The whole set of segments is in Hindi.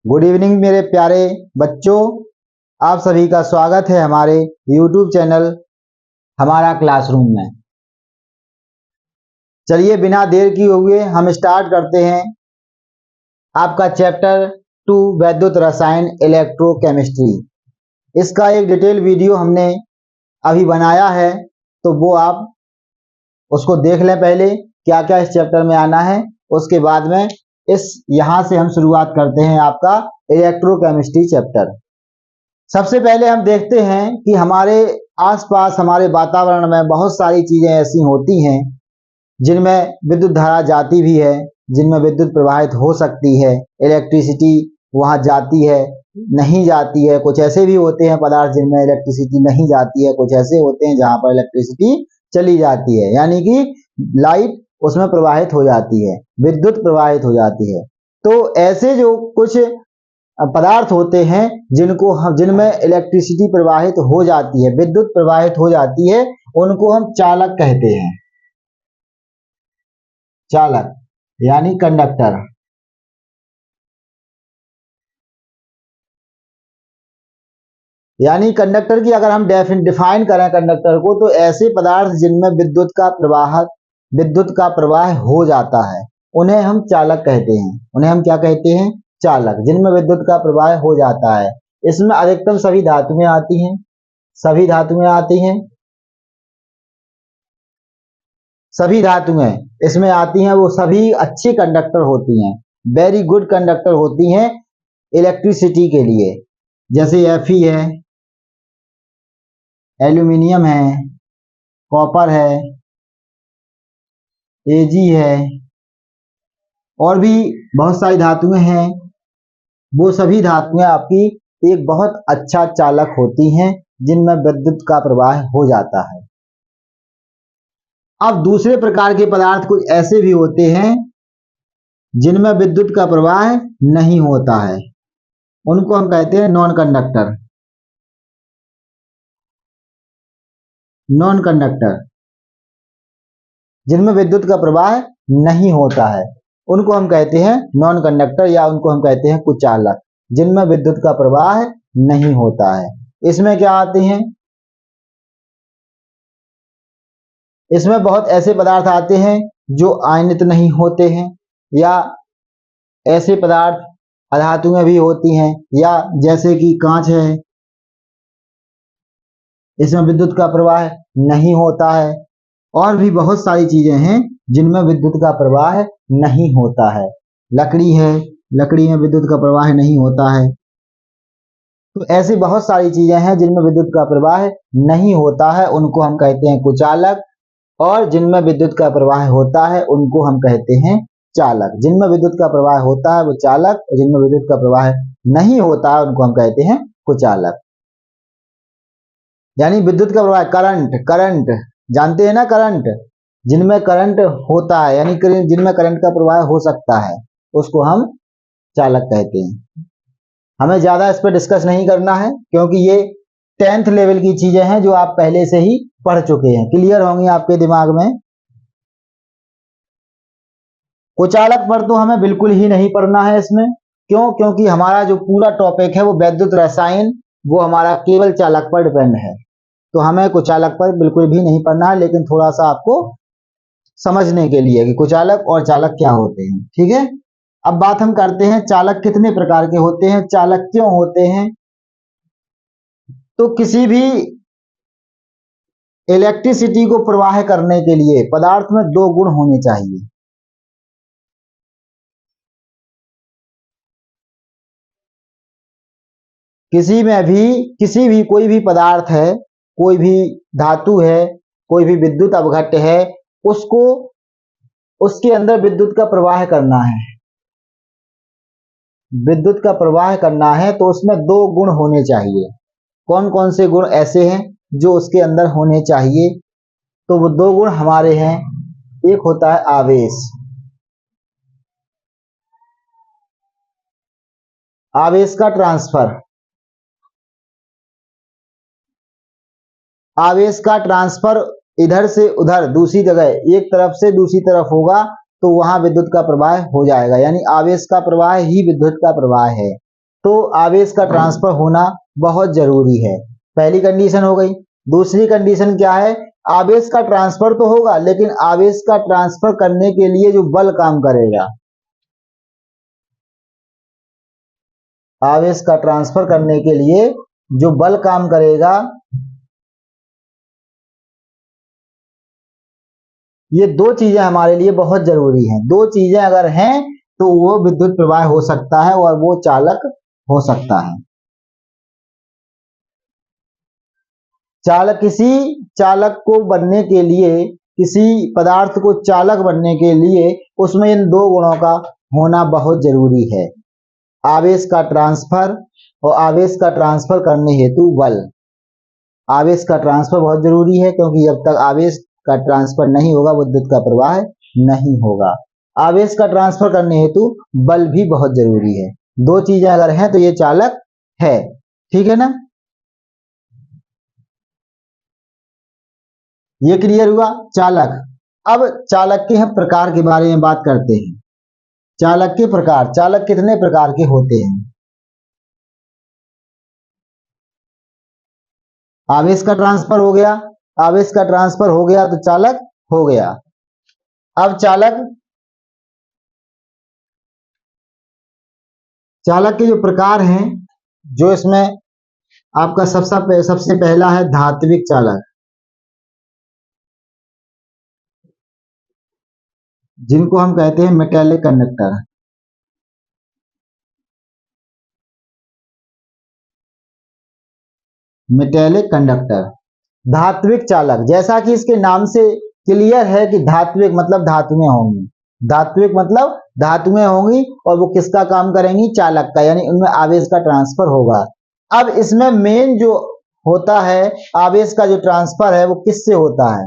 गुड इवनिंग मेरे प्यारे बच्चों, आप सभी का स्वागत है हमारे YouTube चैनल हमारा क्लासरूम में। चलिए बिना देर किए हुए हम स्टार्ट करते हैं आपका चैप्टर 2 वैद्युत रसायन इलेक्ट्रोकेमिस्ट्री। इसका एक डिटेल वीडियो हमने अभी बनाया है, तो वो आप उसको देख लें पहले क्या क्या इस चैप्टर में आना है। उसके बाद में यहाँ से हम शुरुआत करते हैं आपका इलेक्ट्रोकेमिस्ट्री चैप्टर। सबसे पहले हम देखते हैं कि हमारे आसपास हमारे वातावरण में बहुत सारी चीजें ऐसी होती हैं जिनमें विद्युत धारा जाती भी है, जिनमें विद्युत प्रवाहित हो सकती है, इलेक्ट्रिसिटी वहां जाती है, नहीं जाती है। कुछ ऐसे भी होते हैं पदार्थ जिनमें इलेक्ट्रिसिटी नहीं जाती है, कुछ ऐसे होते हैं जहां पर इलेक्ट्रिसिटी चली जाती है, यानी कि लाइट उसमें प्रवाहित हो जाती है, विद्युत प्रवाहित हो जाती है। तो ऐसे जो कुछ पदार्थ होते हैं जिनमें इलेक्ट्रिसिटी प्रवाहित हो जाती है, विद्युत प्रवाहित हो जाती है, उनको हम चालक कहते हैं। चालक यानी कंडक्टर। यानी कंडक्टर की अगर हम डिफाइन करें कंडक्टर को, तो ऐसे पदार्थ जिनमें विद्युत का प्रवाह हो जाता है उन्हें हम चालक कहते हैं। उन्हें हम क्या कहते हैं? चालक। जिनमें विद्युत का प्रवाह हो जाता है। इसमें अधिकतम सभी धातुएं आती हैं। सभी धातुएं आती हैं। सभी धातुएं इसमें आती हैं। वो सभी अच्छी कंडक्टर होती हैं, वेरी गुड कंडक्टर होती हैं इलेक्ट्रिसिटी के लिए। जैसे Fe है, एल्यूमिनियम है, कॉपर है, Ag है, और भी बहुत सारी धातुएं हैं। वो सभी धातुएं आपकी एक बहुत अच्छा चालक होती हैं जिनमें विद्युत का प्रवाह हो जाता है। अब दूसरे प्रकार के पदार्थ कुछ ऐसे भी होते हैं जिनमें विद्युत का प्रवाह नहीं होता है, उनको हम कहते हैं नॉन कंडक्टर। नॉन कंडक्टर जिनमें विद्युत का प्रवाह नहीं होता है उनको हम कहते हैं नॉन कंडक्टर, या उनको हम कहते हैं कुचालक, जिनमें विद्युत का प्रवाह नहीं होता है। इसमें क्या आते हैं? इसमें बहुत ऐसे पदार्थ आते हैं जो आयनित नहीं होते हैं, या ऐसे पदार्थ अधातुएं भी होती हैं, या जैसे कि कांच है, इसमें विद्युत का प्रवाह नहीं होता है। और भी बहुत सारी चीजें हैं जिनमें विद्युत का प्रवाह नहीं होता है। लकड़ी है, लकड़ी में विद्युत का प्रवाह नहीं होता है। तो ऐसी बहुत सारी चीजें हैं जिनमें विद्युत का प्रवाह नहीं होता है, उनको हम कहते हैं कुचालक। और जिनमें विद्युत का प्रवाह होता है उनको हम कहते हैं चालक। जिनमें विद्युत का प्रवाह होता है वो चालक, और जिनमें विद्युत का प्रवाह नहीं होता है उनको हम कहते हैं कुचालक। यानी विद्युत का प्रवाह, करंट जानते हैं ना, करंट। जिनमें करंट होता है, यानी जिनमें करंट का प्रवाह हो सकता है, उसको हम चालक कहते हैं। हमें ज्यादा इस पर डिस्कस नहीं करना है क्योंकि ये 10th लेवल की चीजें हैं जो आप पहले से ही पढ़ चुके हैं, क्लियर होंगी आपके दिमाग में। कुचालक पर तो हमें बिल्कुल ही नहीं पढ़ना है इसमें। क्यों? क्योंकि हमारा जो पूरा टॉपिक है वो वैद्युत रसायन, वो हमारा केवल चालक पर डिपेंड है। तो हमें कुचालक पर बिल्कुल भी नहीं पढ़ना है, लेकिन थोड़ा सा आपको समझने के लिए कि कुचालक और चालक क्या होते हैं। ठीक है, अब बात हम करते हैं चालक कितने प्रकार के होते हैं, चालक क्यों होते हैं। तो किसी भी इलेक्ट्रिसिटी को प्रवाह करने के लिए पदार्थ में दो गुण होने चाहिए। किसी भी कोई भी पदार्थ है, कोई भी धातु है, कोई भी विद्युत अवघट्ट है, उसको उसके अंदर विद्युत का प्रवाह करना है। विद्युत का प्रवाह करना है तो उसमें दो गुण होने चाहिए। कौन कौन से गुण ऐसे हैं जो उसके अंदर होने चाहिए? तो वो दो गुण हमारे हैं। एक होता है आवेश। आवेश का ट्रांसफर। आवेश का ट्रांसफर इधर से उधर, दूसरी जगह, एक तरफ से दूसरी तरफ होगा तो वहां विद्युत का प्रवाह हो जाएगा। यानी आवेश का प्रवाह ही विद्युत का प्रवाह है। तो आवेश का ट्रांसफर होना बहुत जरूरी है। पहली कंडीशन हो गई। दूसरी कंडीशन क्या है? आवेश का ट्रांसफर तो होगा, लेकिन आवेश का ट्रांसफर करने के लिए जो बल काम करेगा, आवेश का ट्रांसफर करने के लिए जो बल काम करेगा, ये दो चीजें हमारे लिए बहुत जरूरी हैं। दो चीजें अगर हैं तो वो विद्युत प्रवाह हो सकता है और वो चालक हो सकता है। किसी चालक को बनने के लिए, किसी पदार्थ को चालक बनने के लिए उसमें इन दो गुणों का होना बहुत जरूरी है, आवेश का ट्रांसफर और आवेश का ट्रांसफर करने हेतु बल। आवेश का ट्रांसफर बहुत जरूरी है, क्योंकि जब तक आवेश का ट्रांसफर नहीं होगा विद्युत का प्रवाह नहीं होगा। आवेश का ट्रांसफर करने हेतु बल भी बहुत जरूरी है। दो चीजें अगर हैं तो ये चालक है। ठीक है ना? ये क्लियर हुआ चालक। अब चालक के हम प्रकार के बारे में बात करते हैं। चालक के प्रकार, चालक कितने प्रकार के होते हैं? आवेश का ट्रांसफर हो गया, आवेश का ट्रांसफर हो गया तो चालक हो गया। अब चालक के जो प्रकार हैं, जो इसमें आपका सबसे पहला है धात्विक चालक, जिनको हम कहते हैं मेटेलिक कंडक्टर। मेटेलिक कंडक्टर, धात्विक चालक, जैसा कि इसके नाम से क्लियर है कि धात्विक मतलब धातुएं होंगी। धात्विक मतलब धातुएं होंगी और वो किसका काम करेंगी? चालक का, यानी उनमें आवेश का ट्रांसफर होगा। अब इसमें मेन जो होता है आवेश का जो ट्रांसफर है वो किससे होता है?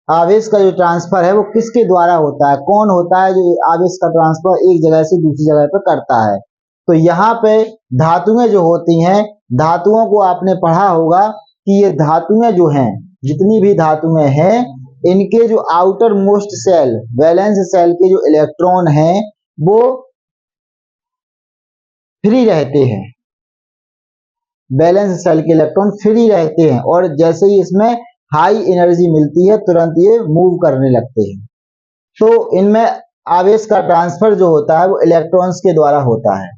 आवेश का जो ट्रांसफर है वो किसके द्वारा होता है? कौन होता है जो आवेश का ट्रांसफर एक जगह से दूसरी जगह पर करता है? तो यहाँ पे धातुएं जो होती हैं, धातुओं को आपने पढ़ा होगा कि ये धातुएं जो हैं, जितनी भी धातुएं हैं, इनके जो outermost shell, valence shell के जो इलेक्ट्रॉन हैं वो फ्री रहते हैं। बैलेंस सेल के इलेक्ट्रॉन फ्री रहते हैं और जैसे ही इसमें हाई एनर्जी मिलती है तुरंत ये मूव करने लगते हैं। तो इनमें आवेश का ट्रांसफर जो होता है वो इलेक्ट्रॉन्स के द्वारा होता है।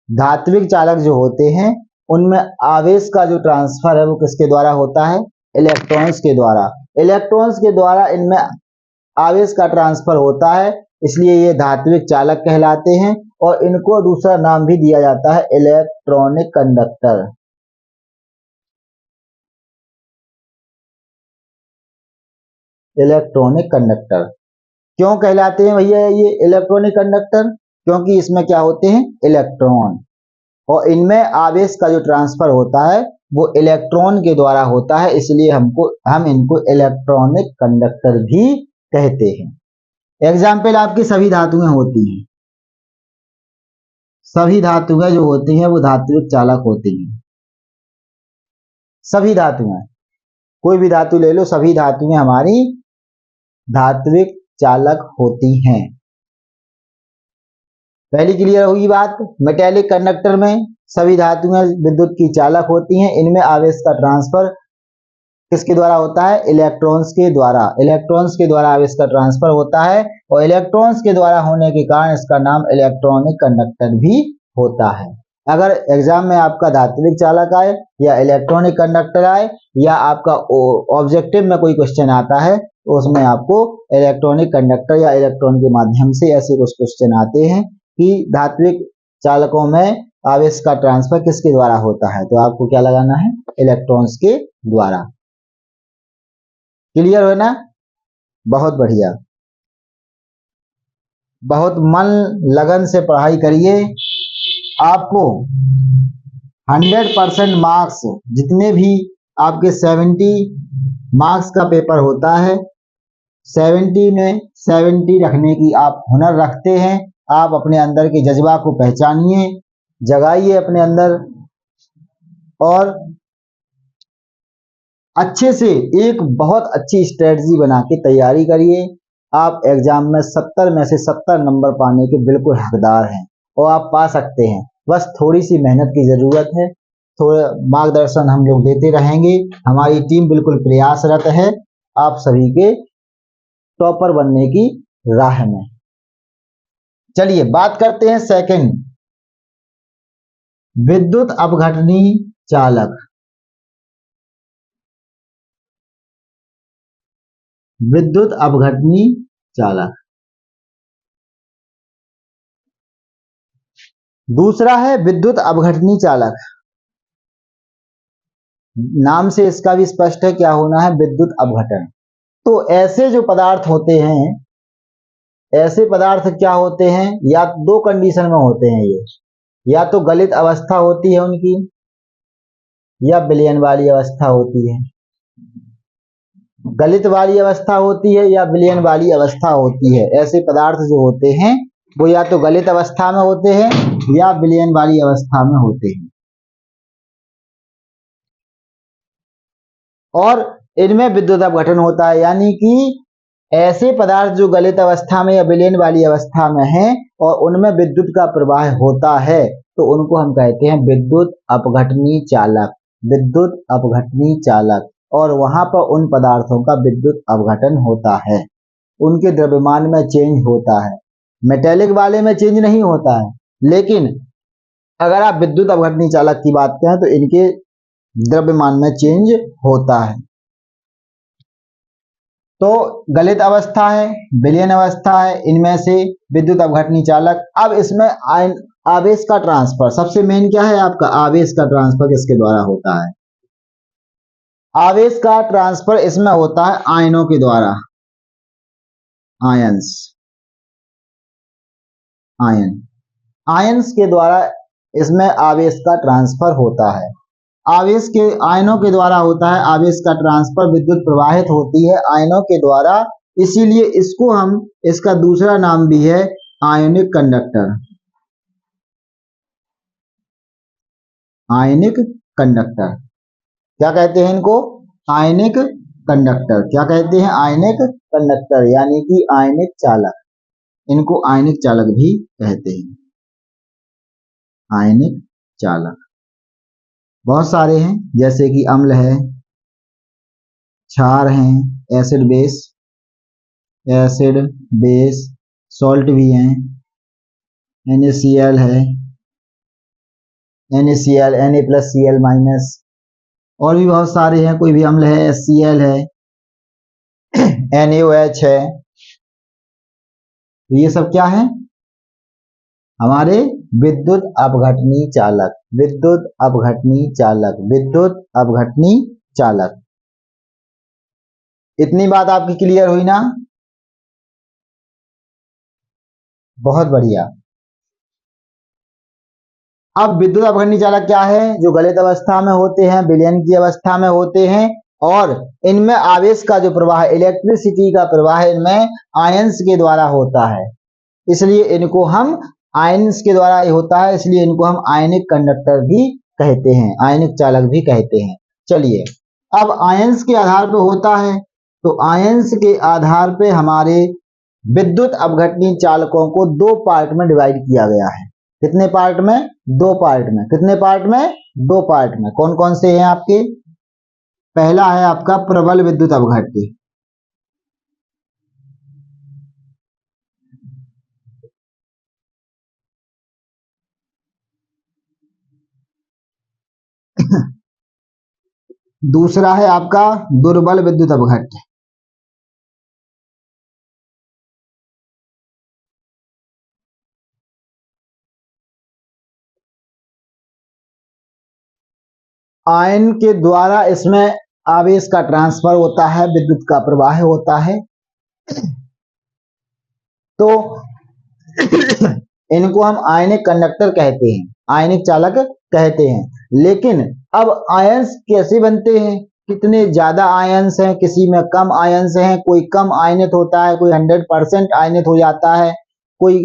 धात्विक चालक जो होते हैं उनमें आवेश का जो ट्रांसफर है वो किसके द्वारा होता है? इलेक्ट्रॉन्स के द्वारा। इलेक्ट्रॉन्स के द्वारा इनमें आवेश का ट्रांसफर होता है, इसलिए ये धात्विक चालक कहलाते हैं और इनको दूसरा नाम भी दिया जाता है इलेक्ट्रॉनिक कंडक्टर। इलेक्ट्रॉनिक कंडक्टर क्यों कहलाते हैं भैया ये इलेक्ट्रॉनिक कंडक्टर? क्योंकि इसमें क्या होते हैं? इलेक्ट्रॉन, और इनमें आवेश का जो ट्रांसफर होता है वो इलेक्ट्रॉन के द्वारा होता है, इसलिए हम इनको इलेक्ट्रॉनिक कंडक्टर भी कहते हैं। एग्जाम्पल आपकी सभी धातुएं होती हैं, सभी धातुएं जो होती हैं वो धात्विक चालक होती हैं। सभी धातुएं, कोई भी धातु ले लो, सभी धातुएं हमारी धात्विक चालक होती हैं। पहली क्लियर होगी बात। मेटेलिक कंडक्टर में सभी धातुएं विद्युत की चालक होती हैं, इनमें आवेश का ट्रांसफर किसके द्वारा होता है? इलेक्ट्रॉन्स के द्वारा। इलेक्ट्रॉन्स के द्वारा आवेश का ट्रांसफर होता है और इलेक्ट्रॉन्स के द्वारा होने के कारण इसका नाम इलेक्ट्रॉनिक कंडक्टर भी होता है। अगर एग्जाम में आपका धात्विक चालक आए या इलेक्ट्रॉनिक कंडक्टर आए या आपका ऑब्जेक्टिव में कोई क्वेश्चन आता है तो उसमें आपको इलेक्ट्रॉनिक कंडक्टर या इलेक्ट्रॉन के माध्यम से ऐसे कुछ क्वेश्चन आते हैं कि धात्विक चालकों में आवेश का ट्रांसफर किसके द्वारा होता है, तो आपको क्या लगाना है? इलेक्ट्रॉन्स के द्वारा। क्लियर हो ना? बहुत बढ़िया, बहुत मन लगन से पढ़ाई करिए। आपको 100% मार्क्स, जितने भी आपके 70 मार्क्स का पेपर होता है, 70 में 70 रखने की आप हुनर रखते हैं। आप अपने अंदर के जज्बा को पहचानिए, जगाइए अपने अंदर और अच्छे से एक बहुत अच्छी स्ट्रेटजी बना के तैयारी करिए। आप एग्जाम में 70 में से 70 नंबर पाने के बिल्कुल हकदार हैं और आप पा सकते हैं। बस थोड़ी सी मेहनत की ज़रूरत है, थोड़ा मार्गदर्शन हम लोग देते रहेंगे। हमारी टीम बिल्कुल प्रयासरत है आप सभी के टॉपर बनने की राह में। चलिए बात करते हैं सेकंड, विद्युत अपघटनी चालक। विद्युत अपघटनी चालक दूसरा है विद्युत अपघटनी चालक। नाम से इसका भी स्पष्ट है क्या होना है, विद्युत अपघटन। तो ऐसे जो पदार्थ होते हैं, ऐसे पदार्थ क्या होते हैं, या दो कंडीशन में होते हैं ये, या तो गलित अवस्था होती है उनकी, या विलयन वाली अवस्था होती है। गलित वाली अवस्था होती है या विलयन वाली अवस्था होती है। ऐसे पदार्थ जो होते हैं वो या तो गलित अवस्था में होते हैं या विलयन वाली अवस्था में होते हैं। और इनमें विद्युत अपघटन होता है, यानी कि ऐसे पदार्थ जो गलित अवस्था में या विलयन वाली अवस्था में हैं और उनमें विद्युत का प्रवाह होता है, तो उनको हम कहते हैं विद्युत अपघटनी चालक। विद्युत अपघटनी चालक। और वहां पर उन पदार्थों का विद्युत अपघटन होता है, उनके द्रव्यमान में चेंज होता है। मेटेलिक वाले में चेंज नहीं होता है, लेकिन अगर आप विद्युत अपघटनी चालक की बात करें तो इनके द्रव्यमान में चेंज होता है। तो गलित अवस्था है, विलयन अवस्था है, इनमें से विद्युत अपघटनी चालक। अब इसमें आवेश का ट्रांसफर, सबसे मेन क्या है आपका, आवेश का ट्रांसफर किसके द्वारा होता है। आवेश का ट्रांसफर इसमें होता है आयनों के द्वारा। आयंस, आयंस के द्वारा इसमें आवेश का ट्रांसफर होता है। आवेश के आयनों के द्वारा होता है आवेश का ट्रांसफर, विद्युत प्रवाहित होती है आयनों के द्वारा, इसीलिए इसको हम, इसका दूसरा नाम भी है आयनिक कंडक्टर। आयनिक कंडक्टर क्या कहते हैं इनको, आयनिक कंडक्टर। क्या कहते हैं, आयनिक कंडक्टर, यानी कि आयनिक चालक। इनको आयनिक चालक भी कहते हैं, आयनिक चालक। बहुत सारे हैं, जैसे कि अम्ल है, क्षार हैं, एसिड बेस, सॉल्ट भी हैं, NaCl है, NaCl, Na+Cl-, और भी बहुत सारे हैं, कोई भी अम्ल है, HCl है, NaOH है। तो ये सब क्या है, हमारे विद्युत अपघटनी चालक। विद्युत अपघटनी चालक, विद्युत अपघटनी चालक। इतनी बात आपकी क्लियर हुई ना, बहुत बढ़िया। अब विद्युत अपघटनी चालक क्या है, जो गलित अवस्था में होते हैं, विलयन की अवस्था में होते हैं, और इनमें आवेश का जो प्रवाह, इलेक्ट्रिसिटी का प्रवाह इनमें आयंस के द्वारा होता है, इसलिए इनको हम आयंस के द्वारा होता है, इसलिए इनको हम आयनिक कंडक्टर भी कहते हैं, आयनिक चालक भी कहते हैं। चलिए, अब आयंस के आधार पर होता है, तो आयंस के आधार पे हमारे विद्युत अपघटनी चालकों को दो पार्ट में डिवाइड किया गया है। कितने पार्ट में, दो पार्ट में। कितने पार्ट में, दो पार्ट में। कौन कौन से हैं आपके, पहला है आपका प्रबल विद्युत अपघट्य। दूसरा है आपका दुर्बल विद्युत अपघट्य। आयन के द्वारा इसमें आवेश का ट्रांसफर होता है, विद्युत का प्रवाह होता है, तो इनको हम आयनिक कंडक्टर कहते हैं, आयनिक चालक कहते हैं। लेकिन अब आयंस कैसे बनते हैं, कितने ज्यादा आयंस हैं, किसी में कम आयंस हैं, कोई कम आयनित होता है, कोई 100% आयनित हो जाता है, कोई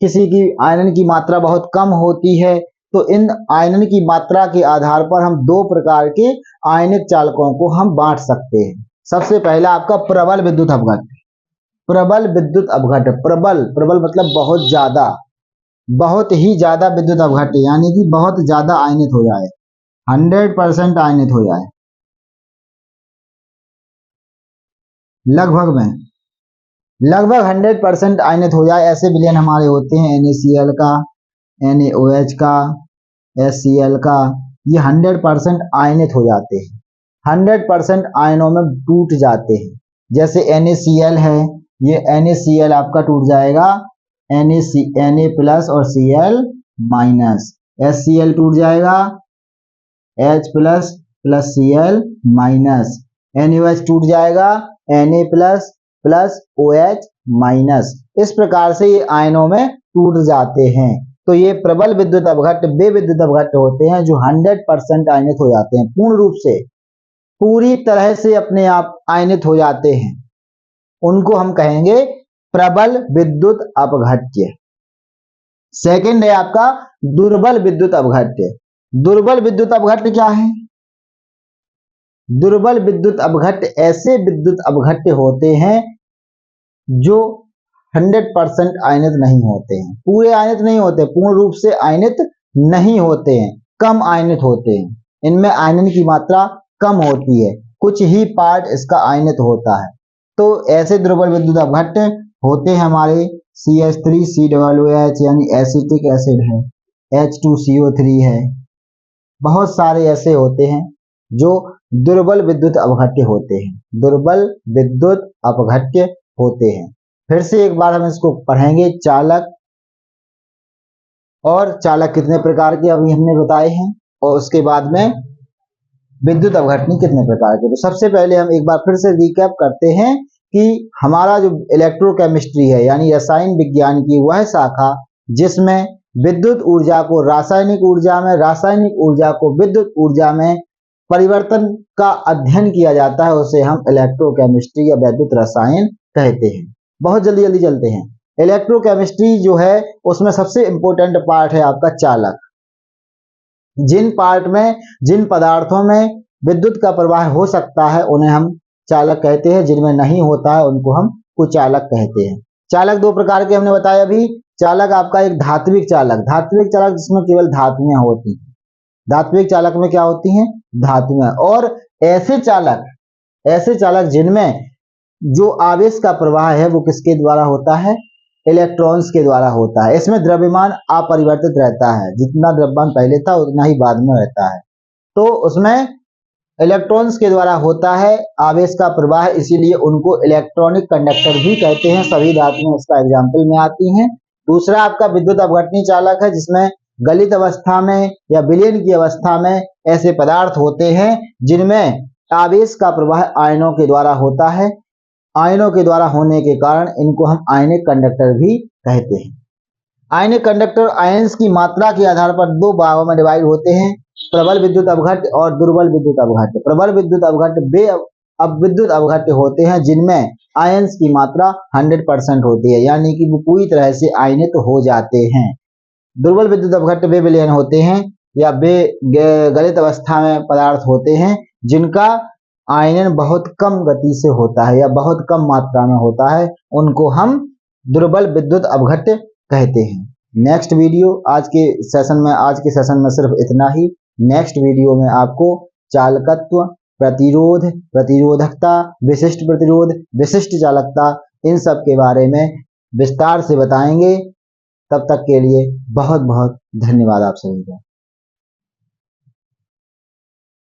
किसी की आयरन की मात्रा बहुत कम होती है। तो इन आयरन की मात्रा के आधार पर हम दो प्रकार के आयनिक चालकों को हम बांट सकते हैं। सबसे पहला आपका प्रबल विद्युत अपघट्य। प्रबल विद्युत अपघट्य। प्रबल, प्रबल मतलब बहुत ज्यादा, बहुत ही ज्यादा विद्युत अपघट्य, यानी कि बहुत ज्यादा आयनित हो जाए, 100% आयनित हो जाए, लगभग 100% आयनित हो जाए, ऐसे विलयन हमारे होते हैं NaCl का, NaOH का, HCl का, ये 100% आयनित हो जाते हैं, 100% आयनों में टूट जाते हैं। जैसे NaCl है, ये NaCl आपका टूट जाएगा Na प्लस और Cl माइनस, HCl टूट जाएगा H plus plus Cl minus, NaOH टूट जाएगा Na plus plus OH minus. इस प्रकार से ये आयनों में टूट जाते हैं। तो ये प्रबल विद्युत अपघट्य वे विद्युत अपघट्य होते हैं जो 100% आयनित हो जाते हैं, पूर्ण रूप से, पूरी तरह से अपने आप आयनित हो जाते हैं, उनको हम कहेंगे प्रबल विद्युत अपघट्य। सेकंड है आपका दुर्बल विद्युत अपघट्य। दुर्बल विद्युत अपघट्य क्या है? दुर्बल विद्युत अपघट्य ऐसे विद्युत अपघट्य होते हैं जो 100% आयनित नहीं होते हैं, पूरे आयनित नहीं होते, पूर्ण रूप से आयनित नहीं होते हैं, कम आयनित होते हैं, इनमें आयनन की मात्रा कम होती है, कुछ ही पार्ट इसका आयनित होता है। तो ऐसे दुर्बल विद्युत अपघट्य होते हैं हमारे CH3COOH यानी एसिटिक एसिड है, H2CO3 है, बहुत सारे ऐसे होते हैं जो दुर्बल विद्युत अपघट्य होते हैं, दुर्बल विद्युत अपघट्य होते हैं। फिर से एक बार हम इसको पढ़ेंगे, चालक और चालक कितने प्रकार के अभी हमने बताए हैं, और उसके बाद में विद्युत अपघटनी कितने प्रकार के। तो सबसे पहले हम एक बार फिर से रिकैप करते हैं कि हमारा जो इलेक्ट्रोकेमिस्ट्री है यानी रसायन विज्ञान की वह शाखा जिसमें विद्युत ऊर्जा को रासायनिक ऊर्जा में, रासायनिक ऊर्जा को विद्युत ऊर्जा में परिवर्तन का अध्ययन किया जाता है, उसे हम इलेक्ट्रोकेमिस्ट्री या वैद्युत रसायन कहते हैं। बहुत जल्दी जल्दी चलते हैं। इलेक्ट्रोकेमिस्ट्री जो है उसमें सबसे इंपॉर्टेंट पार्ट है आपका चालक। जिन पार्ट में, जिन पदार्थों में विद्युत का प्रवाह हो सकता है उन्हें हम चालक कहते हैं, जिनमें नहीं होता है उनको हम कुचालक कहते हैं। चालक दो प्रकार के हमने बताया अभी। चालक आपका एक धात्विक चालक, धात्विक चालक जिसमें केवल धातुएं होती हैं, धात्विक चालक में क्या होती हैं? धातुएं। और ऐसे चालक जिनमें जो आवेश का प्रवाह है वो किसके द्वारा होता है? इलेक्ट्रॉन्स के द्वारा होता है। इसमें द्रव्यमान अपरिवर्तित रहता है, जितना द्रव्यमान पहले था उतना ही बाद में रहता है, तो उसमें इलेक्ट्रॉन्स के द्वारा होता है आवेश का प्रवाह, इसीलिए उनको इलेक्ट्रॉनिक कंडक्टर भी कहते हैं। सभी धातुएं इसका एग्जाम्पल में आती हैं। दूसरा आपका विद्युत अपघटनी चालक है जिसमें गलित अवस्था में या विलयन की अवस्था में ऐसे पदार्थ होते हैं जिनमें आवेश का प्रवाह आयनों के द्वारा होता है। आयनों के द्वारा होने के कारण इनको हम आयनिक कंडक्टर भी कहते हैं। आयनिक कंडक्टर आयंस की मात्रा के आधार पर दो भागों में डिवाइड होते हैं, प्रबल विद्युत अपघट्य और दुर्बल विद्युत अपघट्य। प्रबल विद्युत अपघट्य वे विद्युत अपघट्य होते हैं जिनमें आयंस की मात्रा 100% होती है, यानी कि वो पूरी तरह से आयनित हो जाते हैं। दुर्बल विद्युत अपघट्य वे विलयन होते हैं या वे गलित अवस्था में पदार्थ होते हैं जिनका आयनन बहुत कम गति से होता है या बहुत कम मात्रा में होता है, उनको हम दुर्बल विद्युत अपघट्य कहते हैं। नेक्स्ट वीडियो, आज के सेशन में सिर्फ इतना ही। नेक्स्ट वीडियो में आपको चालकत्व, प्रतिरोध, प्रतिरोधकता, विशिष्ट प्रतिरोध, विशिष्ट चालकता, इन सब के बारे में विस्तार से बताएंगे। तब तक के लिए बहुत बहुत धन्यवाद आप सभी का।